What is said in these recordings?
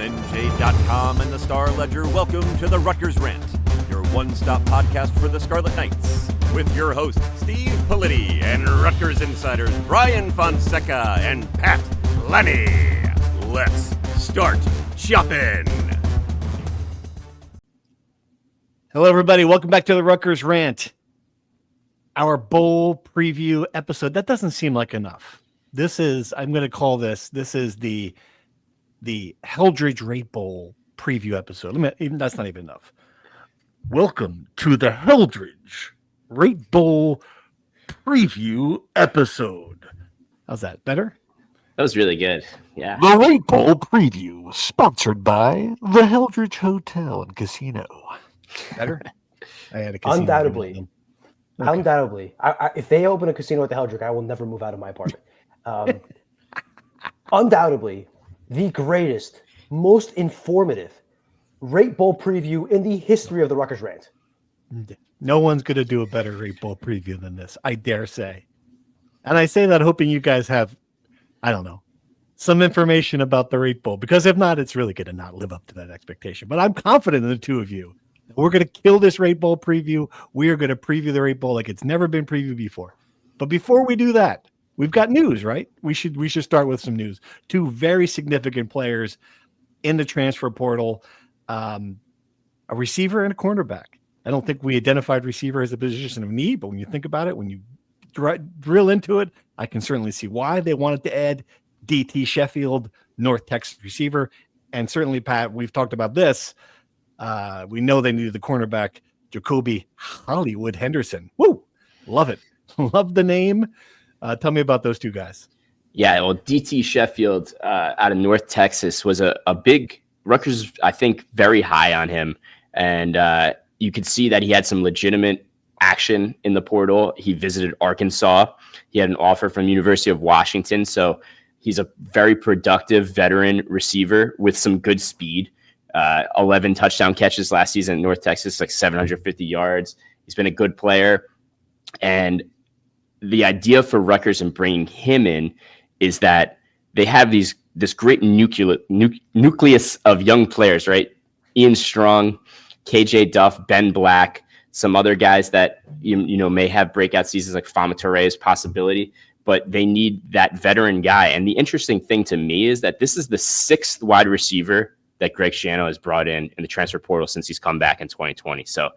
NJ.com and the Star Ledger welcome to the Rutgers Rant, your one-stop podcast for the Scarlet Knights, with your hosts Steve Politti and Rutgers insiders Brian Fonseca and Pat Lenny. Let's start chopping. Hello, everybody. Welcome back to the Rutgers Rant, our bowl preview episode. That doesn't seem like enough. I'm going to call this the Heldridge Rate Bowl preview episode. That's not even enough. Welcome to the Heldridge Rate Bowl preview episode. How's that? Better? That was really good. Yeah. The Rate Bowl preview, sponsored by the Heldridge Hotel and Casino. Better? I had a casino. Undoubtedly. Okay. Undoubtedly. If they open a casino at the Heldrick, I will never move out of my apartment. Undoubtedly, the greatest, most informative Rate Bowl preview in the history of the Rutgers Rant. No one's going to do a better Rate Bowl preview than this, I dare say. And I say that hoping you guys have, I don't know, some information about the Rate Bowl, because if not, it's really going to not live up to that expectation. But I'm confident in the two of you. We're going to kill this Rate Bowl preview. We are going to preview the Rate Bowl like it's never been previewed before. But before we do that, we've got news, right? We should start with some news. Two very significant players in the transfer portal, a receiver and a cornerback. I don't think we identified receiver as a position of need, but when you think about it, when you drill into it, I can certainly see why they wanted to add DT Sheffield, North Texas receiver. And certainly, Pat, we've talked about this. We know they needed the cornerback, Jacoby Hollywood Henderson. Woo! Love it. Love the name. Tell me about those two guys. Yeah, well, DT Sheffield out of North Texas was a big Rutgers, I think, very high on him. And you could see that he had some legitimate action in the portal. He visited Arkansas. He had an offer from University of Washington. So he's a very productive veteran receiver with some good speed. 11 touchdown catches last season in North Texas, like 750 yards. He's been a good player. And the idea for Rutgers in bringing him in is that they have this great nucleus of young players, right? Ian Strong, KJ Duff, Ben Black, some other guys that you know may have breakout seasons like Fama Touré's possibility, but they need that veteran guy. And the interesting thing to me is that this is the sixth wide receiver that Greg Schiano has brought in the transfer portal since he's come back in 2020. So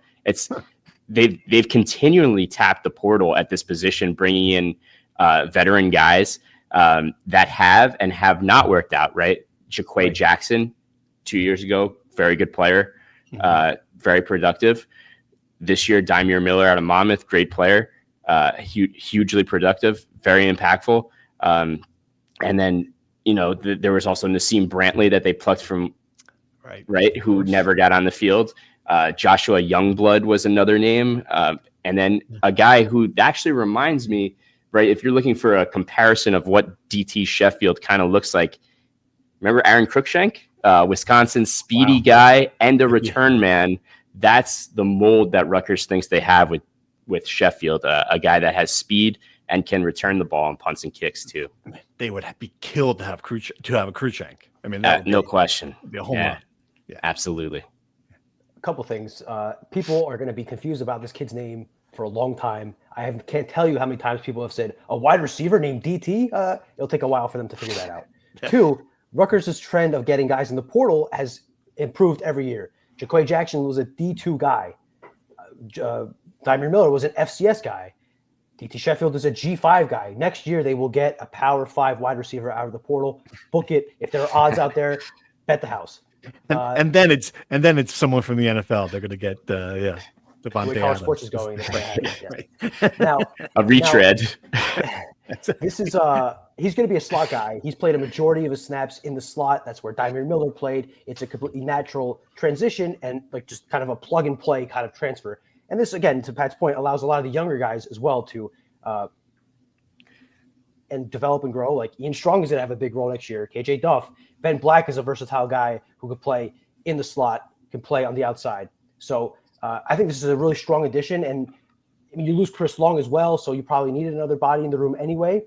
they've continually tapped the portal at this position, bringing in veteran guys that have and have not worked out, right? Jaquay Jackson 2 years ago, very good player, very productive. This year, Dymere Miller out of Monmouth, great player, hugely productive, very impactful. And then, there was also Nassim Brantley that they plucked from, right, who never got on the field. Joshua Youngblood was another name. And then a guy who actually reminds me, right, if you're looking for a comparison of what DT Sheffield kind of looks like, remember Aaron Cruikshank, Wisconsin's speedy guy and a return man. That's the mold that Rutgers thinks they have with Sheffield, a guy that has speed and can return the ball on punts and kicks too. They would be killed to have a Cruikshank. I mean, no question. Be a home run. Yeah, absolutely. A couple things. People are going to be confused about this kid's name for a long time. Can't tell you how many times people have said a wide receiver named DT. It'll take a while for them to figure that out. Two, Rutgers' trend of getting guys in the portal has improved every year. Jaquay Jackson was a D2 guy. Dymere Miller was an FCS guy. DT Sheffield is a G5 guy. Next year, they will get a Power 5 wide receiver out of the portal. Book it. If there are odds out there, bet the house. And then it's someone from the NFL. They're going to get Devontae College Adams. Sports is going. Right. Now a retread. This is he's going to be a slot guy. He's played a majority of his snaps in the slot. That's where Dymere Miller played. It's a completely natural transition and like just kind of a plug and play kind of transfer. And this, again, to Pat's point, allows a lot of the younger guys as well to and develop and grow. Like Ian Strong is going to have a big role next year. KJ Duff, Ben Black is a versatile guy who could play in the slot, can play on the outside. So I think this is a really strong addition. And I mean, you lose Chris Long as well, so you probably needed another body in the room anyway.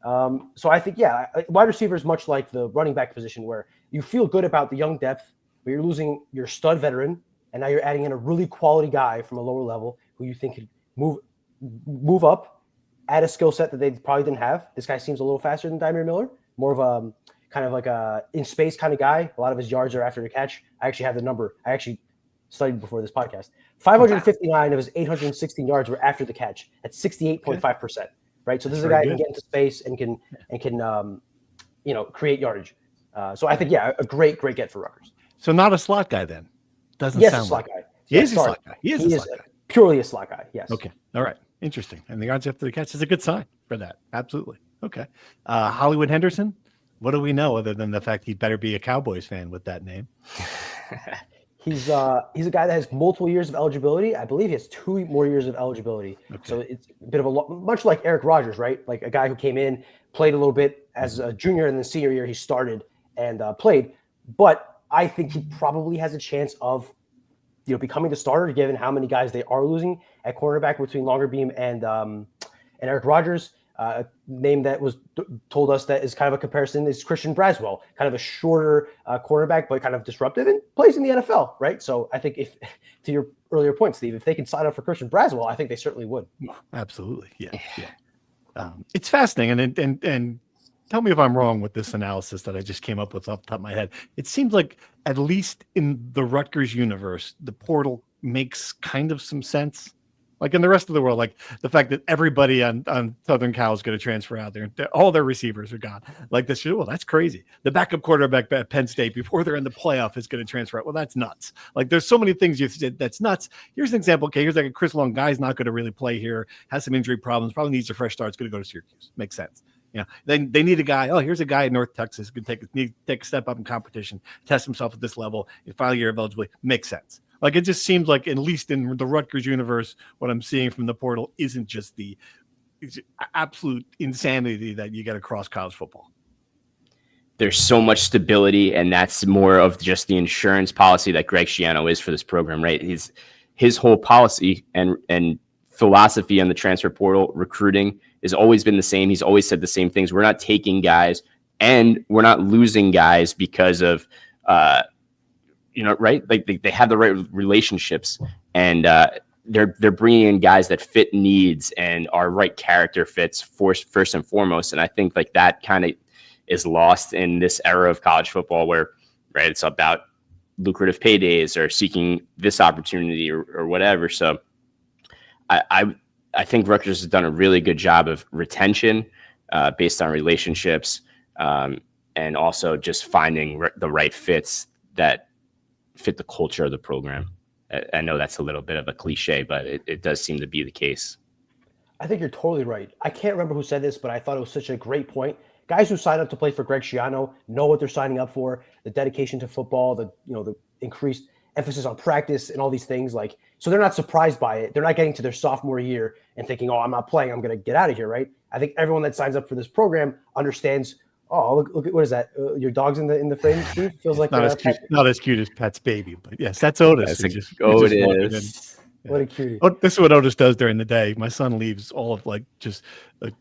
So I think, wide receiver is much like the running back position where you feel good about the young depth, but you're losing your stud veteran, and now you're adding in a really quality guy from a lower level who you think could move up, add a skill set that they probably didn't have. This guy seems a little faster than Dymere Miller, more of a kind of like a in space kind of guy. A lot of his yards are after the catch. I actually have the number. I actually studied before this podcast. 559 of his 816 yards were after the catch at 68.5%. Right. So this is a guy who can get into space and can create yardage. So I think, a great get for Rutgers. So not a slot guy then. Doesn't sound a slot like guy. He is a slot guy. He is a slot guy. Purely a slot guy. Yes. Okay. All right. Interesting. And the yards after the catch is a good sign for that. Absolutely. Okay. Hollywood Henderson. What do we know other than the fact he better be a Cowboys fan with that name? He's a guy that has multiple years of eligibility. I believe he has 2 more years of eligibility. Okay. So it's a bit of much like Eric Rogers, right? Like a guy who came in, played a little bit as a junior, and then senior year he started and played. But I think he probably has a chance of, becoming the starter given how many guys they are losing at cornerback between Longerbeam and Eric Rogers. A name that was told us that is kind of a comparison is Christian Braswell, kind of a shorter cornerback, but kind of disruptive and plays in the NFL, right? So I think if, to your earlier point, Steve, if they can sign up for Christian Braswell, I think they certainly would. Absolutely. Yeah. It's fascinating. And tell me if I'm wrong with this analysis that I just came up with off the top of my head. It seems like at least in the Rutgers universe, the portal makes kind of some sense. Like in the rest of the world, like the fact that everybody on Southern Cal is going to transfer out there, all their receivers are gone. Like this, well, that's crazy. The backup quarterback at Penn State before they're in the playoff is going to transfer out. Well, that's nuts. Like there's so many things you said that's nuts. Here's an example. Okay, here's like a Chris Long guy's not going to really play here, has some injury problems, probably needs a fresh start. It's going to go to Syracuse. Makes sense. Then they need a guy. Oh, here's a guy in North Texas who can take a step up in competition, test himself at this level, in final year of eligibility. Makes sense. Like it just seems like, at least in the Rutgers universe, what I'm seeing from the portal isn't just the absolute insanity that you get across college football. There's so much stability, and that's more of just the insurance policy that Greg Schiano is for this program, right? His whole policy and philosophy on the transfer portal recruiting has always been the same. He's always said the same things. We're not taking guys, and we're not losing guys because of right? Like they have the right relationships, and they're bringing in guys that fit needs and are right character fits first and foremost. And I think like that kind of is lost in this era of college football where, right, it's about lucrative paydays or seeking this opportunity or whatever. So I think Rutgers has done a really good job of retention based on relationships and also just finding the right fits that fit the culture of the program. I know that's a little bit of a cliche, but it does seem to be the case. I think you're totally right. I can't remember who said this, but I thought it was such a great point. Guys who sign up to play for Greg Schiano know what they're signing up for, the dedication to football, the increased emphasis on practice and all these things. Like, so they're not surprised by it. They're not getting to their sophomore year and thinking, oh, I'm not playing, I'm going to get out of here, right? I think everyone that signs up for this program understands, oh, look at what is that? Your dog's in the frame, Steve? Feels like not as cute as Pat's baby, but yes, that's Otis. That's Otis. What a cutie. Oh, this is what Otis does during the day. My son leaves all of just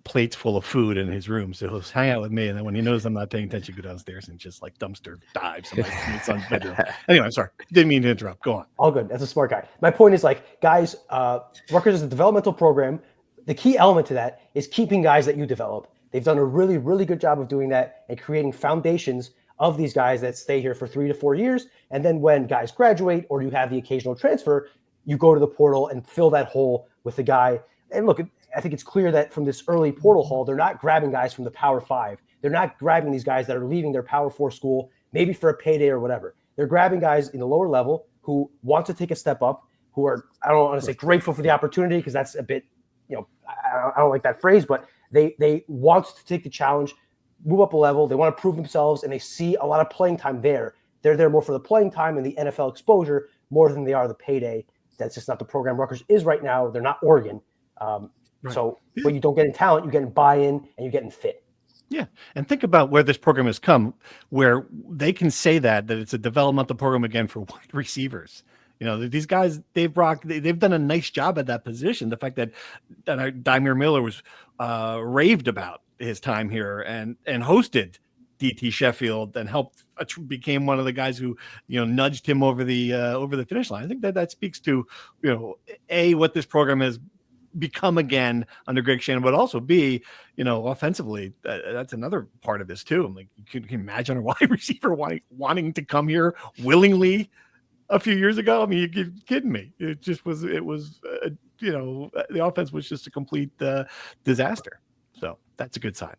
plates full of food in his room. So he'll hang out with me. And then when he knows I'm not paying attention, go downstairs and just like dumpster dives in my son's bedroom. Anyway, I'm sorry. Didn't mean to interrupt. Go on. All good. That's a smart guy. My point is like, guys, Rutgers is a developmental program. The key element to that is keeping guys that you develop. They've done a really, really good job of doing that and creating foundations of these guys that stay here for 3 to 4 years. And then when guys graduate or you have the occasional transfer, you go to the portal and fill that hole with a guy. And look, I think it's clear that from this early portal haul, they're not grabbing guys from the Power 5. They're not grabbing these guys that are leaving their Power 4 school, maybe for a payday or whatever. They're grabbing guys in the lower level who want to take a step up, who are, I don't want to say grateful for the opportunity because that's a bit, I don't like that phrase, but they want to take the challenge, move up a level. They want to prove themselves, and they see a lot of playing time there. They're there more for the playing time and the NFL exposure more than they are the payday. That's just not the program Rutgers is right now. They're not Oregon. Right. So what you don't get in talent, you get in buy-in and you get in fit. Yeah. And think about where this program has come, where they can say that it's a developmental program again for wide receivers. These guys, Dave Brock, they've done a nice job at that position. The fact that Dymere Miller was raved about his time here and hosted DT Sheffield and helped became one of the guys who nudged him over the finish line. I think that speaks to what this program has become again under Greg Shannon, but also B, offensively, that's another part of this too. I'm like, can you imagine a wide receiver wanting to come here willingly a few years ago? I mean, you're kidding me. The offense was just a complete disaster. So that's a good sign.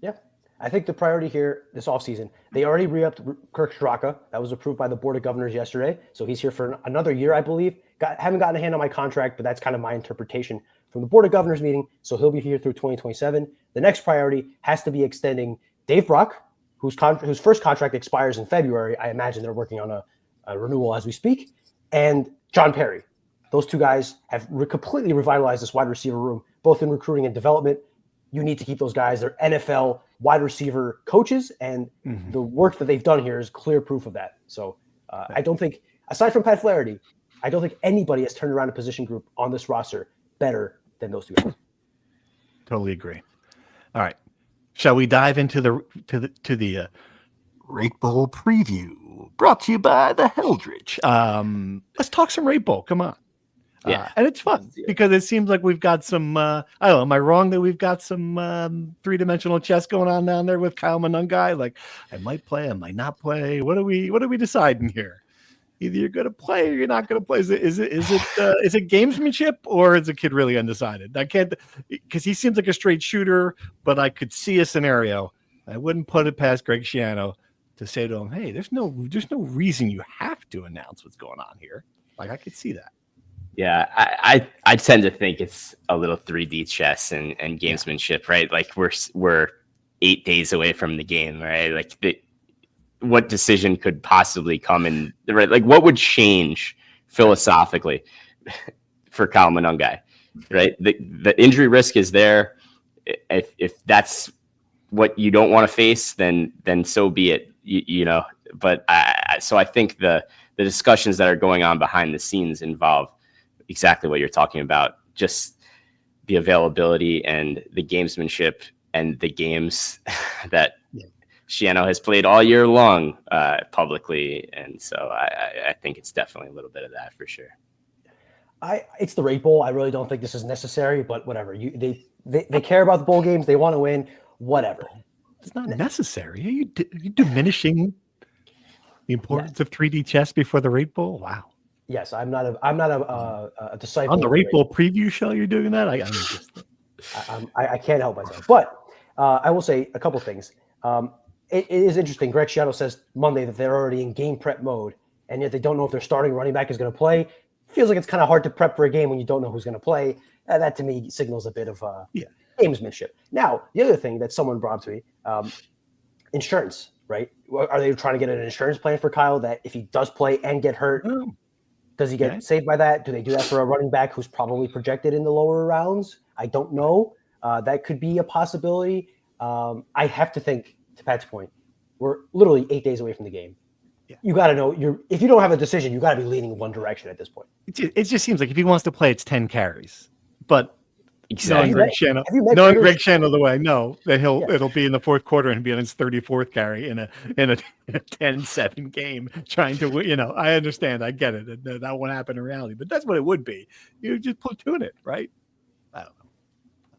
Yeah. I think the priority here this offseason, they already re-upped Kirk Straka. That was approved by the Board of Governors yesterday. So he's here for another year, I believe. Haven't gotten a hand on my contract, but that's kind of my interpretation from the Board of Governors meeting. So he'll be here through 2027. The next priority has to be extending Dave Brock, whose first contract expires in February. I imagine they're working on a renewal as we speak. And John Perry. Those two guys have completely revitalized this wide receiver room, both in recruiting and development. You need to keep those guys. They're NFL wide receiver coaches, and the work that they've done here is clear proof of that. So I don't think, aside from Pat Flaherty, I don't think anybody has turned around a position group on this roster better than those two guys. Totally agree. All right, shall we dive into the Rate Bowl preview brought to you by the Heldridge? Let's talk some Rate Bowl. Come on. Yeah. And it's fun because it seems like we've got some, I don't know, am I wrong that we've got some three-dimensional chess going on down there with Kyle Monungai? Like, I might play, I might not play. What are we deciding here? Either you're going to play or you're not going to play. Is it gamesmanship, or is the kid really undecided? I can't, because he seems like a straight shooter, but I could see a scenario. I wouldn't put it past Greg Schiano to say to him, hey, there's no reason you have to announce what's going on here. Like, I could see that. Yeah, I tend to think it's a little 3D chess and gamesmanship, right? Like we're 8 days away from the game, right? Like what decision could possibly come in, right? Like what would change philosophically for Kyle Monungai, right? The injury risk is there. If that's what you don't want to face, then so be it, But so I think the discussions that are going on behind the scenes involve exactly what you're talking about, just the availability and the gamesmanship and the games that Schiano has played all year long publicly. And so I think it's definitely a little bit of that for sure. It's the Rate Bowl. I really don't think this is necessary, but whatever. They care about the bowl games. They want to win, whatever. It's not necessary. Are you diminishing the importance of 3D chess before the Rate Bowl? Wow. Yes, I'm not a disciple. On the Rate Bowl preview show, you're doing that? I can't help myself. But I will say a couple things. It is interesting. Greg Schiano says Monday that they're already in game prep mode, and yet they don't know if their starting running back is going to play. Feels like it's kind of hard to prep for a game when you don't know who's going to play. That to me signals a bit of gamesmanship. Now, the other thing that someone brought to me, insurance, right? Are they trying to get an insurance plan for Kyle that if he does play and get hurt, does he get saved by that? Do they do that for a running back who's probably projected in the lower rounds? I don't know. That could be a possibility. I have to think, to Pat's point, we're literally 8 days away from the game. Yeah. You got to know if you don't have a decision, you got to be leaning one direction at this point. It just seems like if he wants to play, it's 10 carries. But exactly. knowing Greg Schiano the way I know that it'll be in the fourth quarter and be on his 34th carry in a 10-7 game trying to I understand, I get it. That won't happen in reality, but that's what it would be. You just platoon it, right? I don't know.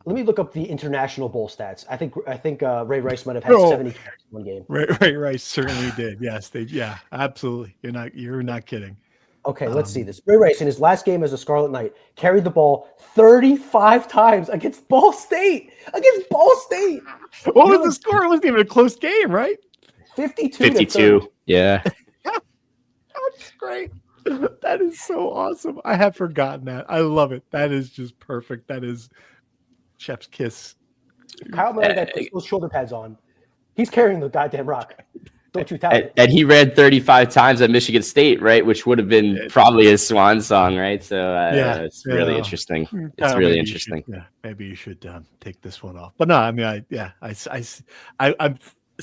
Let me look up the international bowl stats. I think Ray Rice might have had 70 carries in one game. Ray Rice certainly did. Yes, absolutely. You're not kidding. Okay, let's see this. Ray Rice, in his last game as a Scarlet Knight, carried the ball 35 times against Ball State. What was the score? It wasn't even a close game, right? 52. Yeah. That's great. That is so awesome. I have forgotten that. I love it. That is just perfect. That is chef's kiss. Kyle Miller puts those shoulder pads on. He's carrying the goddamn rock. Don't you tell me. And he ran 35 times at Michigan State, right? Which would have been probably his swan song, right? So it's really interesting. It's really interesting. Maybe you should take this one off. But no, I mean, I'm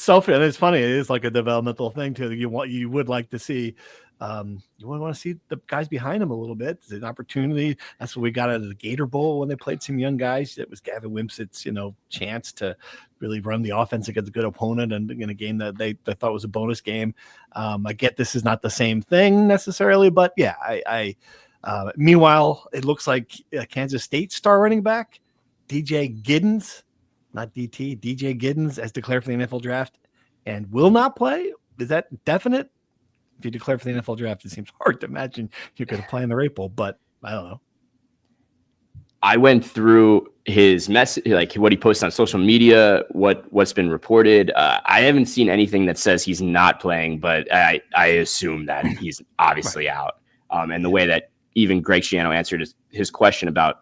and it's funny. It is like a developmental thing too. You would like to see. You would want to see the guys behind him a little bit. It's an opportunity. That's what we got out of the Gator Bowl when they played some young guys. It was Gavin Wimsatt's, chance to really run the offense against a good opponent and in a game that they thought was a bonus game. I get this is not the same thing necessarily, but yeah, meanwhile, it looks like Kansas State star running back DJ Giddens, not DT, DJ Giddens, as declared for the NFL draft and will not play. Is that definite? If you declare for the NFL draft, it seems hard to imagine you're going to play in the Rape Bowl, but I don't know. I went through his message, like what he posted on social media, what's been reported. I haven't seen anything that says he's not playing, but I assume that he's obviously out. And the way that even Greg Schiano answered his question about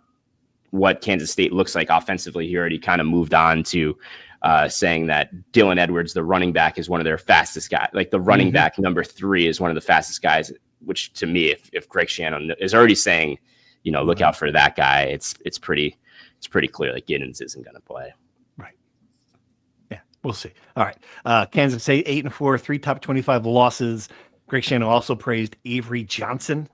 what Kansas State looks like offensively, he already kind of moved on to saying that Dylan Edwards, the running back, is one of their fastest guys. Like the running back number 3 is one of the fastest guys, which to me, if Greg Schiano is already saying, look out for that guy, it's pretty clear that Giddens isn't going to play. Right. Yeah, we'll see. All right. Kansas State 8-4, 3 top 25 losses. Greg Schiano also praised Avery Johnson,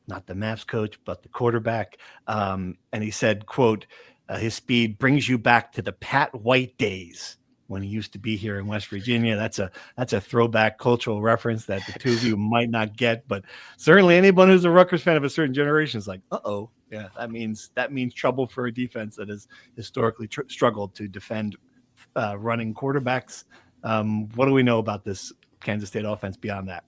not the Mavs coach, but the quarterback. And he said, quote, his speed brings you back to the Pat White days when he used to be here in West Virginia. That's a throwback cultural reference that the two of you might not get, but certainly anyone who's a Rutgers fan of a certain generation is like, yeah, that means trouble for a defense that has historically struggled to defend running quarterbacks. What do we know about this Kansas State offense beyond that?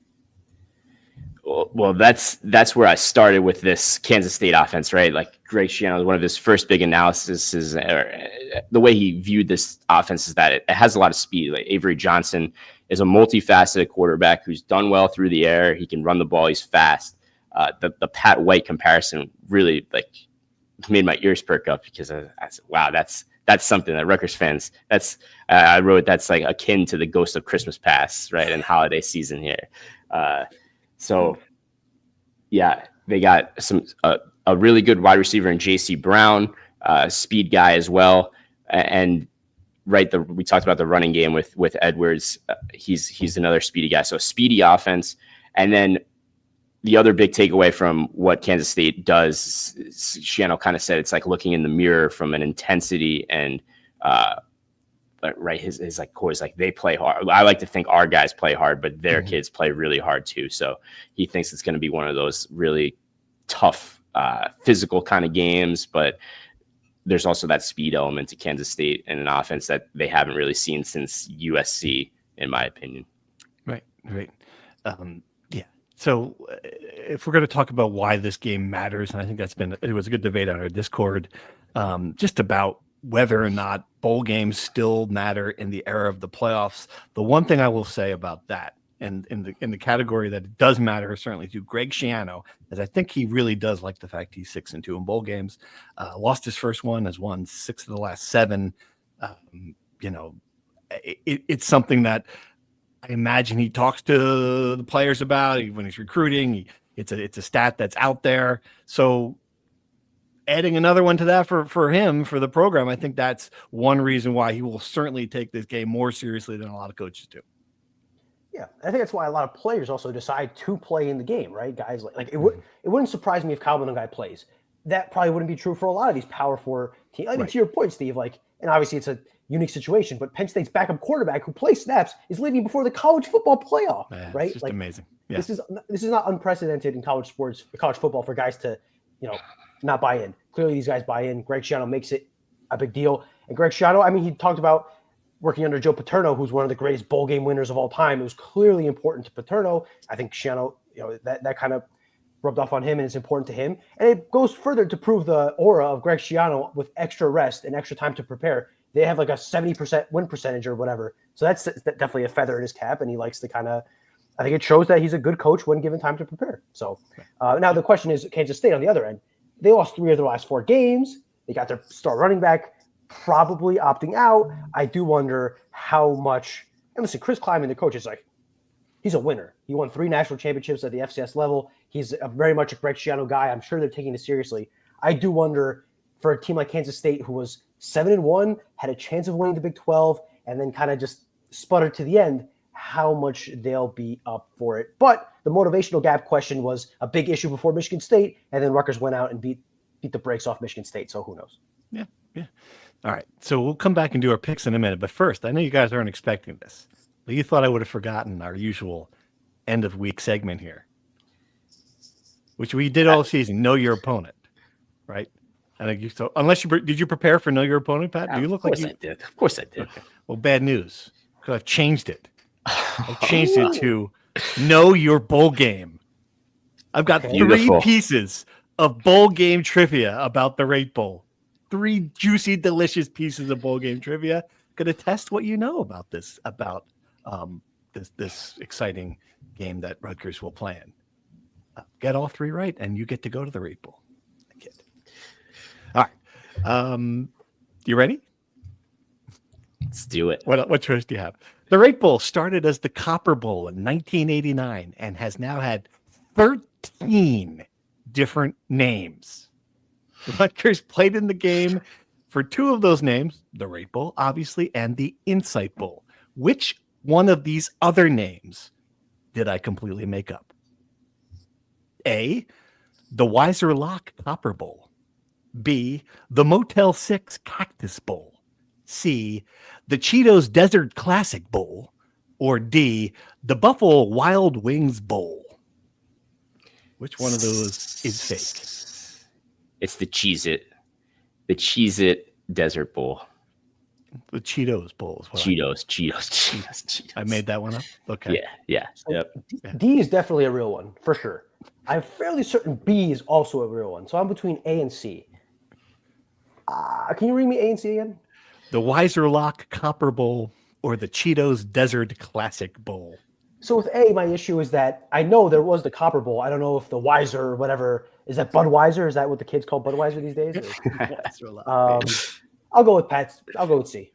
Well, that's where I started with this Kansas State offense, right? Like Greg Schiano, one of his first big analysis is the way he viewed this offense is that it has a lot of speed. Like Avery Johnson is a multifaceted quarterback who's done well through the air. He can run the ball. He's fast. The Pat White comparison really made my ears perk up because I said, wow, that's something that Rutgers fans, I wrote that's like akin to the Ghost of Christmas Past, right? And holiday season here. So, yeah, they got a really good wide receiver in J.C. Brown, speed guy as well, and we talked about the running game with Edwards. He's another speedy guy. So speedy offense, and then the other big takeaway from what Kansas State does, Schiano kind of said it's like looking in the mirror from an intensity and right, his like core is like they play hard. I like to think our guys play hard, but their kids play really hard too. So he thinks it's going to be one of those really tough, physical kind of games. But there's also that speed element to Kansas State and an offense that they haven't really seen since USC, in my opinion. Right. Yeah. So if we're going to talk about why this game matters, and I think it was a good debate on our Discord, just about whether or not bowl games still matter in the era of the playoffs. The one thing I will say about that, and in the category that it does matter, certainly to Greg Schiano, is I think he really does like the fact he's 6-2 in bowl games. Lost his first one, has won 6 of the last 7. It's something that I imagine he talks to the players about when he's recruiting. It's a stat that's out there. So adding another one to that for him, for the program, I think that's one reason why he will certainly take this game more seriously than a lot of coaches do. Yeah, I think that's why a lot of players also decide to play in the game, right? Guys, like it wouldn't surprise me if Kyle Guy plays. That probably wouldn't be true for a lot of these Power 4 teams. I mean, to your point, Steve, and obviously it's a unique situation, but Penn State's backup quarterback who plays snaps is leaving before the college football playoff, right? It's just amazing. Yeah. This is not unprecedented in college sports, college football, for guys to, not buy in. Clearly, these guys buy in. Greg Schiano makes it a big deal. And Greg Schiano, I mean, he talked about working under Joe Paterno, who's one of the greatest bowl game winners of all time. It was clearly important to Paterno. I think Schiano, that kind of rubbed off on him, and it's important to him. And it goes further to prove the aura of Greg Schiano with extra rest and extra time to prepare. They have like a 70% win percentage or whatever. So that's definitely a feather in his cap, and he likes to I think it shows that he's a good coach when given time to prepare. So now the question is Kansas State on the other end. They lost 3 of their last 4 games. They got their star running back probably opting out. I do wonder how much – and listen, Chris Kleiman, the coach, is he's a winner. He won 3 national championships at the FCS level. He's very much a Greg Schiano guy. I'm sure they're taking it seriously. I do wonder for a team like Kansas State, who was 7-1, had a chance of winning the Big 12, and then kind of just sputter to the end, how much they'll be up for it. But the motivational gap question was a big issue before Michigan State, and then Rutgers went out and beat the brakes off Michigan State. So who knows? Yeah. All right. So we'll come back and do our picks in a minute. But first, I know you guys aren't expecting this, but you thought I would have forgotten our usual end of week segment here, which we did all season. Know your opponent, right? And so, unless did you prepare for know your opponent, Pat? Do you look like you? I did. Of course I did. Okay. Well, bad news because I've changed it. I've changed it to know your bowl game. I've got 3 pieces of bowl game trivia about the Rate Bowl. 3 juicy, delicious pieces of bowl game trivia. Going to test what you know about this exciting game that Rutgers will play in. Get all 3 right, and you get to go to the Rate Bowl. All right. You ready? Let's do it. What choice do you have? The Rate Bowl started as the Copper Bowl in 1989 and has now had 13 different names. Rutgers played in the game for 2 of those names, the Rate Bowl, obviously, and the Insight Bowl. Which one of these other names did I completely make up? A, the Weiser Lock Copper Bowl. B, the Motel 6 Cactus Bowl. C, the Cheetos Desert Classic Bowl. Or D, the Buffalo Wild Wings Bowl. Which one of those is fake? It's the Cheez-It Desert Bowl. The Cheetos Bowl. Cheetos. I made that one up? Okay. Yeah. Yep. D is definitely a real one, for sure. I'm fairly certain B is also a real one. So I'm between A and C. Can you read me A and C again? The Weiser Lock Copper Bowl or the Cheetos Desert Classic Bowl. So with A, my issue is that I know there was the Copper Bowl. I don't know if the Weiser or whatever, is that Budweiser? Is that what the kids call Budweiser these days? I'll go with Pat. I'll go with C.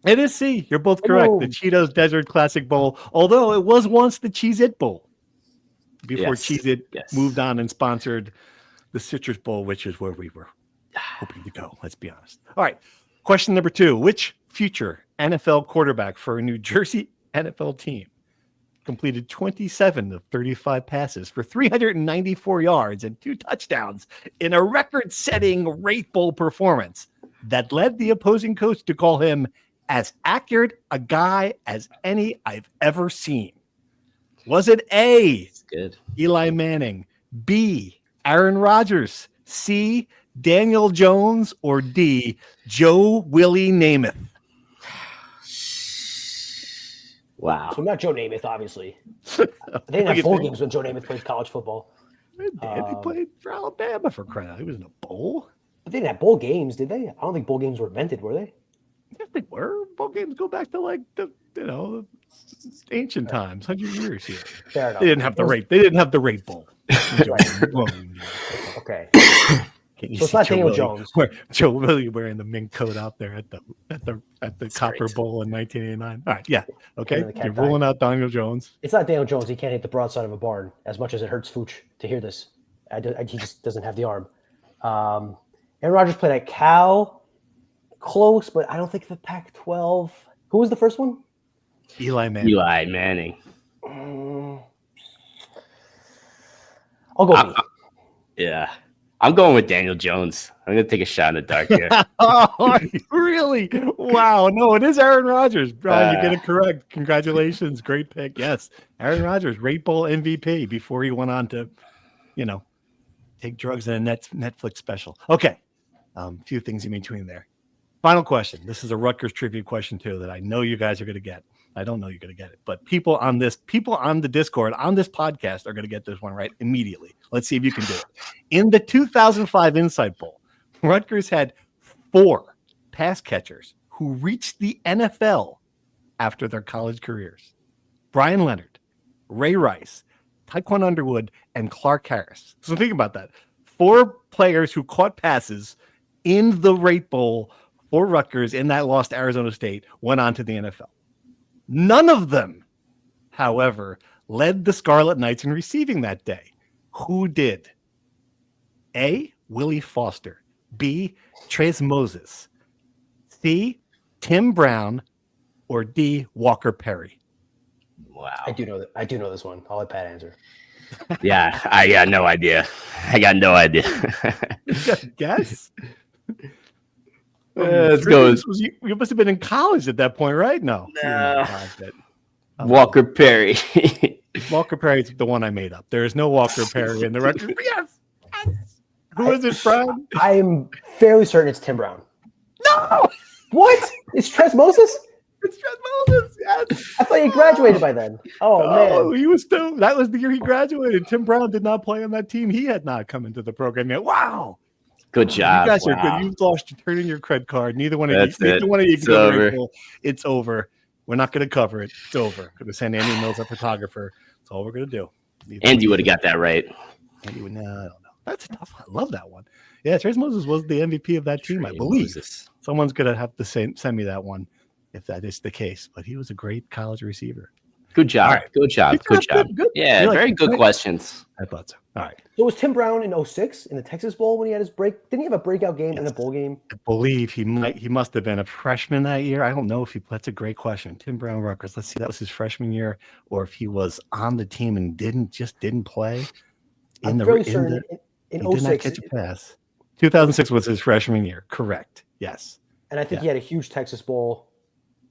It is C. You're both correct. The Cheetos Desert Classic Bowl, although it was once the Cheez-It Bowl before Cheez-It moved on and sponsored the Citrus Bowl, which is where we were hoping to go. Let's be honest. All right. Question number 2. Which future NFL quarterback for a New Jersey NFL team completed 27 of 35 passes for 394 yards and 2 touchdowns in a record-setting Rate Bowl performance that led the opposing coach to call him as accurate a guy as any I've ever seen? Was it A, Eli Manning, B, Aaron Rodgers, C, Daniel Jones, or D, Joe Willie Namath? Wow. So not Joe Namath, obviously. They didn't have bowl games when Joe Namath played college football. He played for Alabama for crying out. He was in a bowl. But they didn't have bowl games, did they? I don't think bowl games were invented, were they? Yes, they were. Bowl games go back to like the ancient times, 100 years here. Fair enough. They didn't have the rate. They didn't have the Rate Bowl. Okay. So it's not Daniel Jones. Joe Willie wearing the mink coat out there at the Copper Bowl in 1989. All right, yeah, okay. You're ruling out Daniel Jones. It's not Daniel Jones. He can't hit the broadside of a barn. As much as it hurts Fooch to hear this, he just doesn't have the arm. Aaron Rodgers played at Cal, close, but I don't think the Pac-12. Who was the first one? Eli Manning. I'll go. Yeah. I'm going with Daniel Jones. I'm going to take a shot in the dark here. Oh, really? Wow. No, it is Aaron Rodgers. Brian, you get it correct. Congratulations. Great pick. Yes. Aaron Rodgers, Rate Bowl MVP before he went on to, take drugs in a Netflix special. Okay. A few things in between there. Final question. This is a Rutgers trivia question, too, that I know you guys are going to get. I don't know you're going to get it, but people on the Discord, on this podcast are going to get this one right immediately. Let's see if you can do it. In the 2005 Insight Bowl, Rutgers had 4 pass catchers who reached the NFL after their college careers. Brian Leonard, Ray Rice, Tyquan Underwood, and Clark Harris. So think about that. 4 players who caught passes in the Rate Bowl for Rutgers in that loss to Arizona State went on to the NFL. None of them, however, led the Scarlet Knights in receiving that day. Who did? A, Willie Foster. B, Trace Moses. C, Tim Brown. or D, Walker Perry? Wow. I do know that. I do know this one. I'll let Pat answer. Yeah, I got no idea. I got no idea. You got a guess? Let's go. You must have been in college at that point, right? No. Walker Perry. Walker Perry's the one I made up. There is no Walker Perry in the record. Yes. Who is it from? I am fairly certain it's Tim Brown. No. What? It's Tres Moses? It's Trent Moses. Yes. I thought he graduated by then. Oh, man. He was still. That was the year he graduated. Tim Brown did not play on that team. He had not come into the program yet. Wow. Good job. You guys are Wow. good. You've lost. You're turning your credit card. Neither one of That's you. it. Neither one of you. It's can go over. very full. It's over. We're not going to cover it. It's over. Going to send Andy Mills, a photographer. That's all we're going to do. Andy would have got that right. Andy would. No, I don't know. That's tough. I love that one. Yeah, Trace Moses was the MVP of that team, I believe. Moses. Someone's going to have to send me that one if that is the case. But he was a great college receiver. Good job. All right. Good job. Good job. Good. Yeah, You like very it, good right? questions. I thought so. All right. So was Tim Brown in 06 in the Texas Bowl when he had his break? Didn't he have a breakout game in a Yes. bowl game? I believe he must have been a freshman that year. I don't know if that's a great question. Tim Brown Rutgers. Let's see, that was his freshman year, or if he was on the team and didn't play I'm fairly certain in he did not 06. catch a pass. 2006 was his freshman year. Correct. Yes. And I think he had a huge Texas Bowl.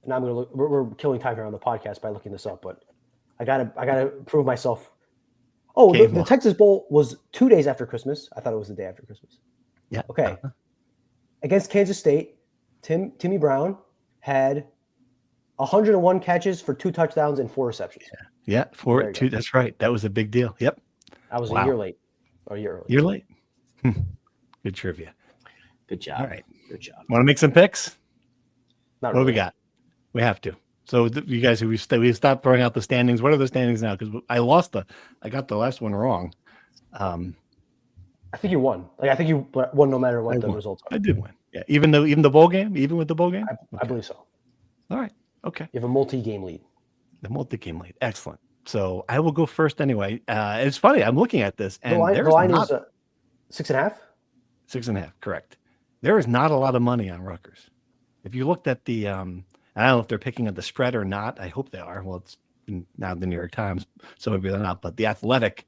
And I'm gonna look. We're killing time here on the podcast by looking this up, but I gotta prove myself. Oh, the Texas Bowl was 2 days after Christmas. I thought it was the day after Christmas. Yeah. Okay. Against Kansas State, Timmy Brown had 101 catches for 2 touchdowns and 4 receptions. Yeah. There you 2. go. That's right. That was a big deal. Yep. I was Wow. a year late, or a year early. You're late. Good trivia. Good job. All right. Good job. Want to make some picks? Not What do we really. got? We have to. So you guys, we stopped throwing out the standings. What are the standings now? Because I got the last one wrong. I think you won. Like I think you won no matter what the results are. I did win. Yeah, even the bowl game, even with the bowl game. I believe so. All right. Okay. You have a multi-game lead. The multi-game lead. Excellent. So I will go first anyway. It's funny. I'm looking at this, and The line there's is 6.5. 6.5. Correct. There is not a lot of money on Rutgers. If you looked at the, I don't know if they're picking up the spread or not. I hope they are. Well, it's now the New York Times, so maybe they're not. But the Athletic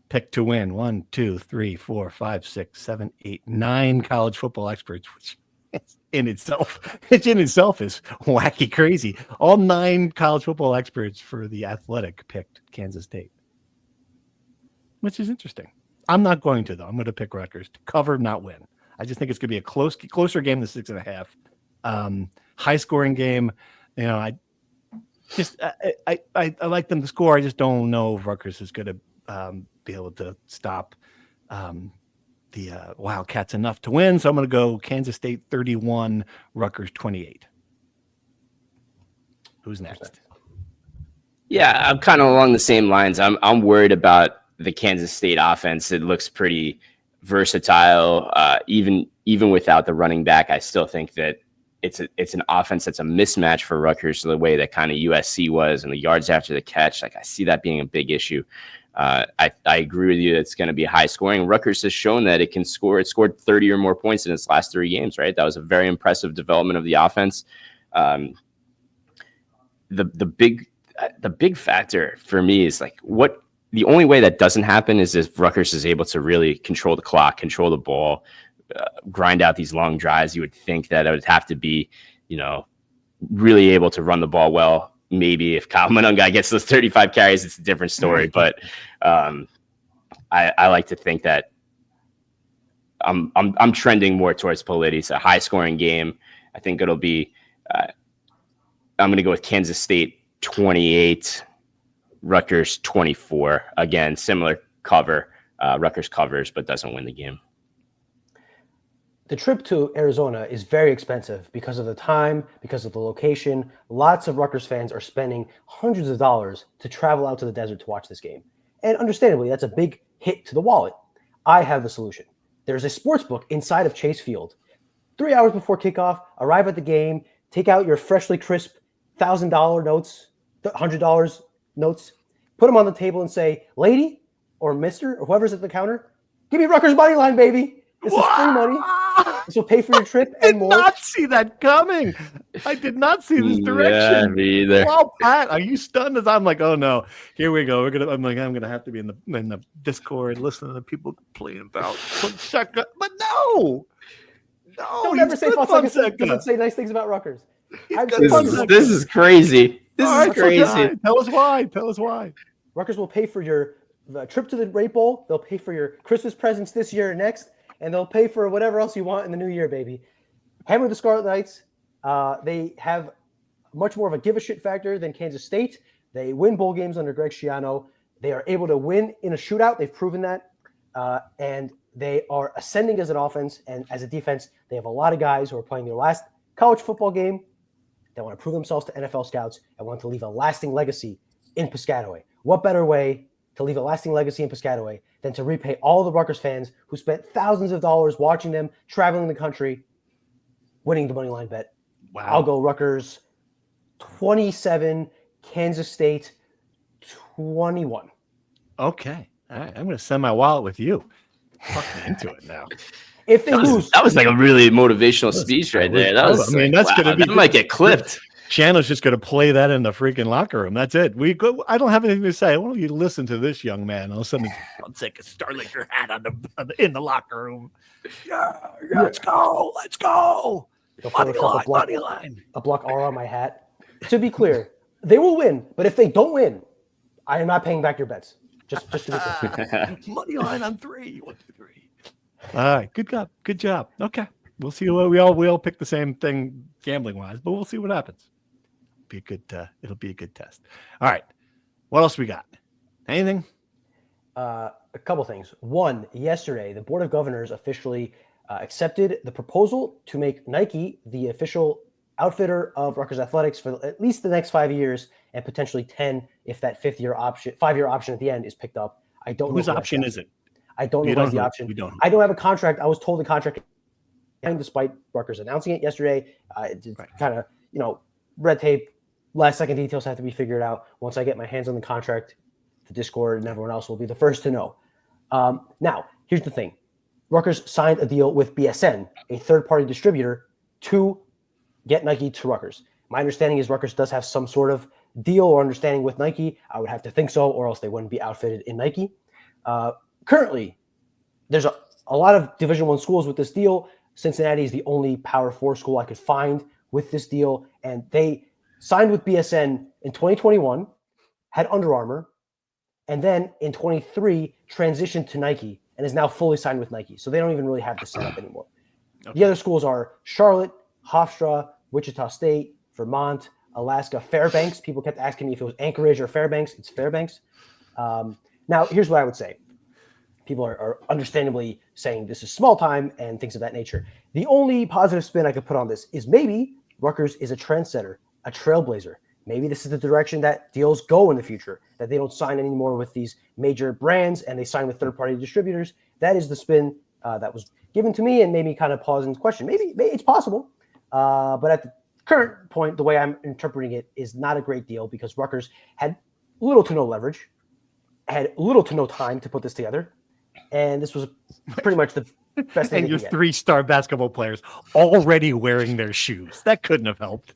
picked to win 1, 2, 3, 4, 5, 6, 7, 8, 9 college football experts, which in itself is wacky crazy. All 9 college football experts for the Athletic picked Kansas State, which is interesting. I'm not going to, though. I'm going to pick Rutgers to cover, not win. I just think it's going to be a closer game than 6.5. High scoring game. You know, I like them to score. I just don't know if Rutgers is going to be able to stop the Wildcats enough to win. So I'm going to go Kansas State 31, Rutgers 28. Who's next? Yeah, I'm kind of along the same lines. I'm worried about the Kansas State offense. It looks pretty versatile. Even without the running back, I still think that it's an offense that's a mismatch for Rutgers, the way that kind of USC was, and the yards after the catch. Like I see that being a big issue. I agree with you that it's going to be high scoring. Rutgers has shown that it can score. It scored 30 or more points in its last 3 games, right? That was a very impressive development of the offense. The big factor for me is like the only way that doesn't happen is if Rutgers is able to really control the clock, control the ball, grind out these long drives. You would think that it would have to be, really able to run the ball well. Maybe if Kyle Monunga gets those 35 carries, it's a different story. But I like to think that I'm trending more towards Politi. It's a high scoring game. I think it'll be. I'm going to go with Kansas State 28, Rutgers 24. Again, similar cover. Rutgers covers but doesn't win the game. The trip to Arizona is very expensive because of the time, because of the location. Lots of Rutgers fans are spending hundreds of dollars to travel out to the desert to watch this game. And understandably, that's a big hit to the wallet. I have the solution. There's a sports book inside of Chase Field. 3 hours before kickoff, arrive at the game, take out your freshly crisp $1,000 notes, $100 notes, put them on the table and say, lady or mister or whoever's at the counter, give me Rutgers money line, baby. This is free money. This will pay for your trip I and did more. not see that coming. I did not see this Yeah, direction. me either. Wow, Pat, are you stunned? As I'm like, oh no, here we go. I'm gonna have to be in the Discord listening to people complain about Fonseca. But no, Don't ever say Fonseca doesn't Fonseca. say nice things about Rutgers. He's I'm good saying Fonseca. This is crazy. This All is right, crazy. okay. Tell us why. Tell us why. Rutgers will pay for your trip to the Rate Bowl. They'll pay for your Christmas presents this year and next, and they'll pay for whatever else you want in the new year, baby. Hammer the Scarlet Knights. They have much more of a give a shit factor than Kansas State. They win bowl games under Greg Schiano. They are able to win in a shootout. They've proven that. And they are ascending as an offense, and as a defense, they have a lot of guys who are playing their last college football game. They want to prove themselves to NFL scouts and want to leave a lasting legacy in Piscataway. What better way to leave a lasting legacy in Piscataway than to repay all the Rutgers fans who spent thousands of dollars watching them, traveling the country, winning the money line bet? Wow. I'll go Rutgers 27, Kansas State 21. Okay. All right. I'm going to send my wallet with you. Fucking into it now. If they lose, That was like a really motivational speech right there. That was, I mean, that's wow, gonna be that might get clipped. Shanno's just going to play that in the freaking locker room. That's it. I don't have anything to say. Why don't you listen to this young man? All of a sudden, Fonseca Starlinger hat in the locker room. Yeah, let's go. Let's go. Money line. a block R on my hat. To be clear, they will win, but if they don't win, I am not paying back your bets. Just to be clear. Money line on 3. 1, 2, 3. All right. Good job. Good job. Okay. We'll see. We all pick the same thing gambling wise, but we'll see what happens. It'll be a good test. All right. What else we got? Anything? A couple things. One, yesterday, the Board of Governors officially accepted the proposal to make Nike the official outfitter of Rutgers athletics for at least the next 5 years and potentially 10 if that 5-year option at the end is picked up. I don't know. Whose option is it? I don't know what's the option. We don't. I don't have a contract. I was told the contract, despite Rutgers announcing it yesterday. It's kind of, red tape. Last second details have to be figured out. Once I get my hands on the contract, the Discord and everyone else will be the first to know. Now, here's the thing. Rutgers signed a deal with BSN, a third-party distributor, to get Nike to Rutgers. My understanding is Rutgers does have some sort of deal or understanding with Nike. I would have to think so, or else they wouldn't be outfitted in Nike. Currently, there's a lot of Division I schools with this deal. Cincinnati is the only Power 4 school I could find with this deal, and they signed with BSN in 2021, had Under Armour, and then in 23 transitioned to Nike and is now fully signed with Nike. So they don't even really have the setup anymore. Okay. The other schools are Charlotte, Hofstra, Wichita State, Vermont, Alaska, Fairbanks. People kept asking me if it was Anchorage or Fairbanks. It's Fairbanks. Now, here's what I would say. People are understandably saying this is small time and things of that nature. The only positive spin I could put on this is maybe Rutgers is a trendsetter, a trailblazer. Maybe this is the direction that deals go in the future, that they don't sign anymore with these major brands and they sign with third-party distributors. That is the spin that was given to me and made me kind of pause and question. Maybe it's possible, but at the current point, the way I'm interpreting it is not a great deal because Rutgers had little to no leverage, had little to no time to put this together, and this was pretty much the best thing. And your 3-star basketball players already wearing their shoes. That couldn't have helped.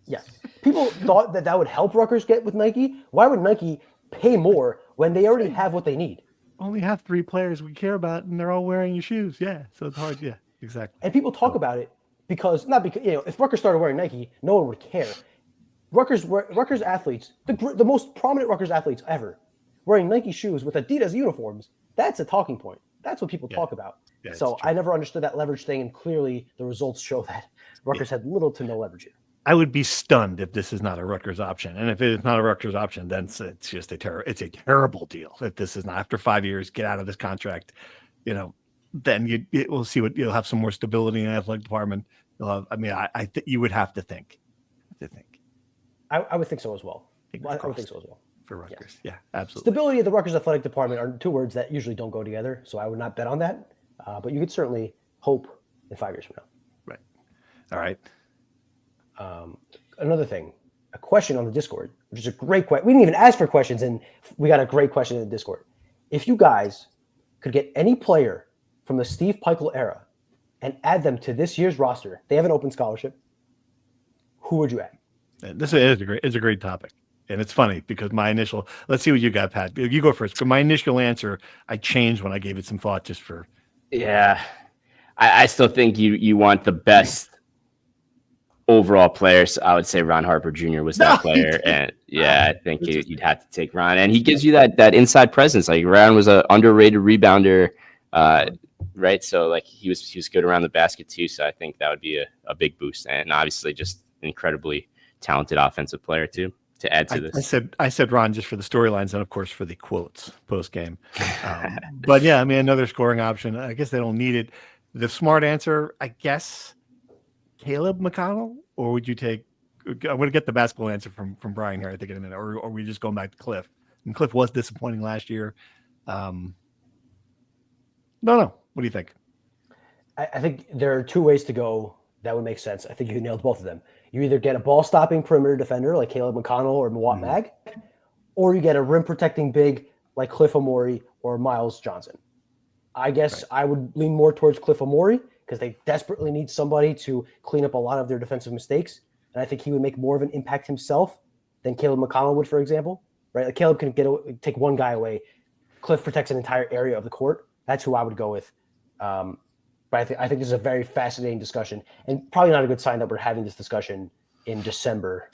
Yes. People thought that would help Rutgers get with Nike. Why would Nike pay more when they already have what they need? Only have 3 players we care about, and they're all wearing your shoes. Yeah, so it's hard. Yeah, exactly. And people talk about it not because if Rutgers started wearing Nike, no one would care. Rutgers athletes, the most prominent Rutgers athletes ever, wearing Nike shoes with Adidas uniforms. That's a talking point. That's what people talk about. Yeah, so I never understood that leverage thing, and clearly the results show that Rutgers had little to no leverage here. I would be stunned if this is not a Rutgers option. And if it's not a Rutgers option, then it's just it's a terrible deal. If this is not after 5 years, get out of this contract, then we'll see you'll have some more stability in the athletic department. I think you would have to think. I would think so as well. I would think so as well. For Rutgers. Yeah, absolutely. Stability of the Rutgers athletic department are 2 words that usually don't go together. So I would not bet on that. But you could certainly hope in 5 years from now. Right. All right. Another thing, a question on the Discord, which is a great question. We didn't even ask for questions, and we got a great question in the Discord. If you guys could get any player from the Steve Peichel era and add them to this year's roster, they have an open scholarship. Who would you add? This is a great topic. And it's funny because my initial, let's see what you got, Pat. You go first. My initial answer, I changed when I gave it some thought just for. Yeah. I still think you want the best overall players. I would say Ron Harper Jr. was that player. And I think you'd have to take Ron. And he gives you that inside presence. Like Ron was an underrated rebounder, right? So like he was good around the basket too. So I think that would be a big boost. And obviously just incredibly talented offensive player too. To add to this, I said Ron just for the storylines and of course for the quotes post game. But yeah, I mean another scoring option. I guess they don't need it. The smart answer, I guess, Caleb McConnell, or would you take? I'm going to get the basketball answer from Brian here. I think in a minute, or we just going back to Cliff. And Cliff was disappointing last year. No. What do you think? I think there are two ways to go that would make sense. I think you nailed both of them. You either get a ball-stopping perimeter defender like Caleb McConnell or Mawot Mag, or you get a rim-protecting big like Cliff Omori or Miles Johnson. I guess I would lean more towards Cliff Omori because they desperately need somebody to clean up a lot of their defensive mistakes, and I think he would make more of an impact himself than Caleb McConnell would, for example. Right? Like Caleb can take one guy away. Cliff protects an entire area of the court. That's who I would go with. But I think this is a very fascinating discussion, and probably not a good sign that we're having this discussion in December.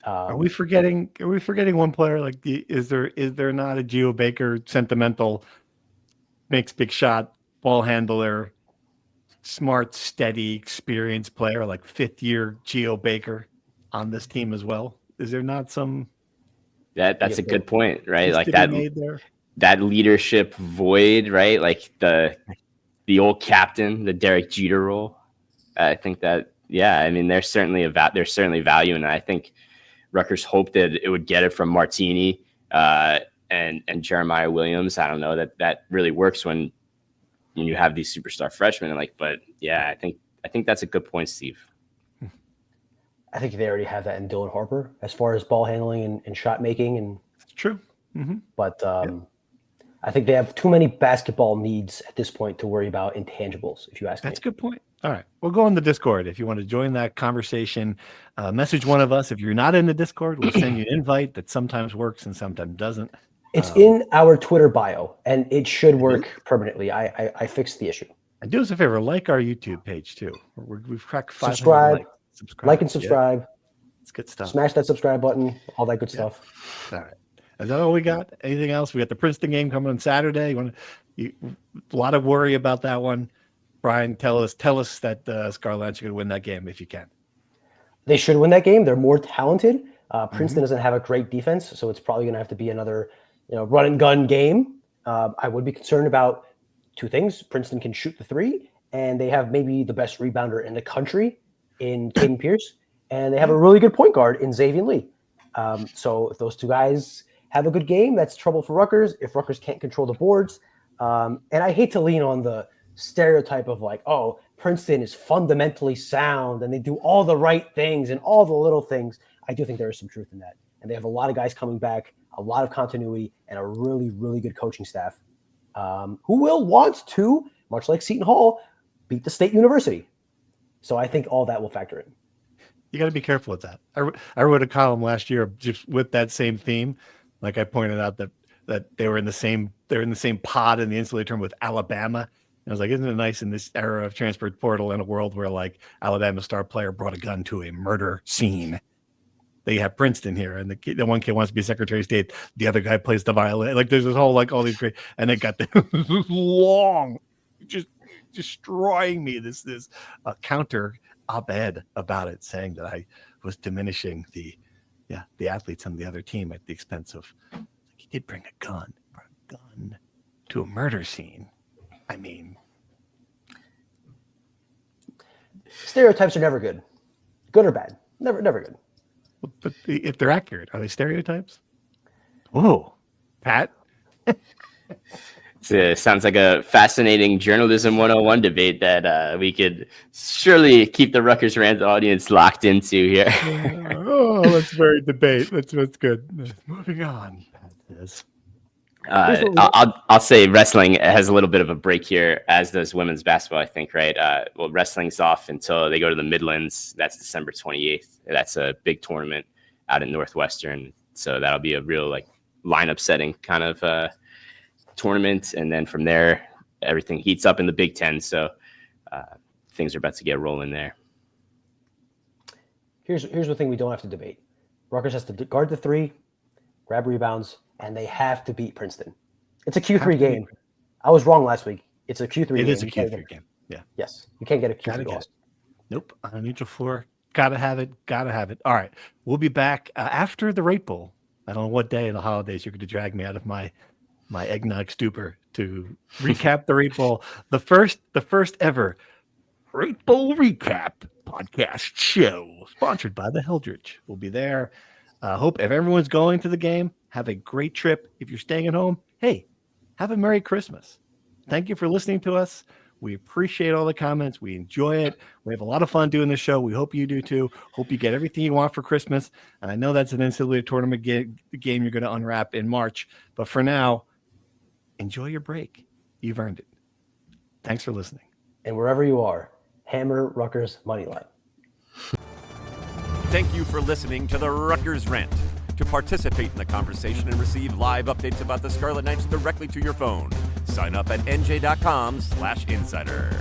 Are we forgetting one player? Like, is there not a Geo Baker sentimental, makes big shot, ball handler, smart, steady, experienced player like 5th year Geo Baker on this team as well? Is there not some? That's a good point, right? Like that leadership void, right? Like the old captain, the Derek Jeter role. I think that, I mean, there's certainly value in it. I think Rutgers hoped that it would get it from Martini and Jeremiah Williams. I don't know that really works when you have these superstar freshmen. But I think that's a good point, Steve. I think they already have that in Dylan Harper as far as ball handling and shot making. And it's true. Mm-hmm. But I think they have too many basketball needs at this point to worry about intangibles, if you ask me. That's a good point. All right. We'll go on the Discord. If you want to join that conversation, message one of us. If you're not in the Discord, we'll send you an invite that sometimes works and sometimes doesn't. It's in our Twitter bio, and it should work permanently. I fixed the issue. And do us a favor, like our YouTube page, too. We've cracked 500 subscribe. Subscribe. Like and subscribe. It's good stuff. Smash that subscribe button. All that good stuff. All right. Is that all we got? Anything else? We got the Princeton game coming on Saturday. A lot of worry about that one. Brian, tell us that Scarlet should win that game if you can. They should win that game. They're more talented. Princeton doesn't have a great defense, so it's probably going to have to be another, run and gun game. I would be concerned about two things. Princeton can shoot the three, and they have maybe the best rebounder in the country in Caden Pierce, and they have a really good point guard in Xavier Lee. So if those two guys have a good game, that's trouble for Rutgers if Rutgers can't control the boards. And I hate to lean on the stereotype of like, oh, Princeton is fundamentally sound and they do all the right things and all the little things. I do think there is some truth in that. And they have a lot of guys coming back, a lot of continuity, and a really, really good coaching staff who will want to, much like Seton Hall, beat the State University. So I think all that will factor in. You got to be careful with that. I wrote a column last year just with that same theme. Like I pointed out that they're in the same pod in the NCAA tournament with Alabama. And I was like, isn't it nice in this era of transfer portal in a world where like Alabama's star player brought a gun to a murder scene? They have Princeton here, and the one kid wants to be Secretary of State. The other guy plays the violin. Like there's this whole like all these great, and they got the long, just destroying me. This counter op-ed about it, saying that I was diminishing the athletes on the other team at the expense of. Like, he did bring a gun to a murder scene. I mean, stereotypes are never good or bad. Never good. But if they're accurate, are they stereotypes? Whoa, Pat. Sounds like a fascinating journalism 101 debate that we could surely keep the Rutgers Rant audience locked into here. Let's very debate. That's good. Moving on. I'll say wrestling has a little bit of a break here, as does women's basketball, I think, right? Well, wrestling's off until they go to the Midlands. That's December 28th. That's a big tournament out in Northwestern. So that'll be a real like lineup setting kind of tournament. And then from there, everything heats up in the Big Ten. So things are about to get rolling there. Here's the thing we don't have to debate. Rutgers has to guard the three, grab rebounds, and they have to beat Princeton. It's a Q3 game. I was wrong last week. It's a Q3 game. It is a Q3 game. Yeah. Yes. You can't get a Q3 loss. Nope. On a neutral floor. Gotta have it. Gotta have it. All right. We'll be back after the Rate Bowl. I don't know what day of the holidays you're going to drag me out of my eggnog stupor to recap the Rate Bowl. The first ever Rate Bowl recap podcast show sponsored by the Hildrich. We'll be there. Hope if everyone's going to the game, have a great trip. If you're staying at home, hey, have a Merry Christmas. Thank you for listening to us. We appreciate all the comments. We enjoy it. We have a lot of fun doing this show. We hope you do too. Hope you get everything you want for Christmas. And I know that's an NCAA tournament game you're going to unwrap in March. But for now, enjoy your break. You've earned it. Thanks for listening. And wherever you are, hammer Rutgers Moneyline. Thank you for listening to the Rutgers Rant. To participate in the conversation and receive live updates about the Scarlet Knights directly to your phone, sign up at nj.com/insider.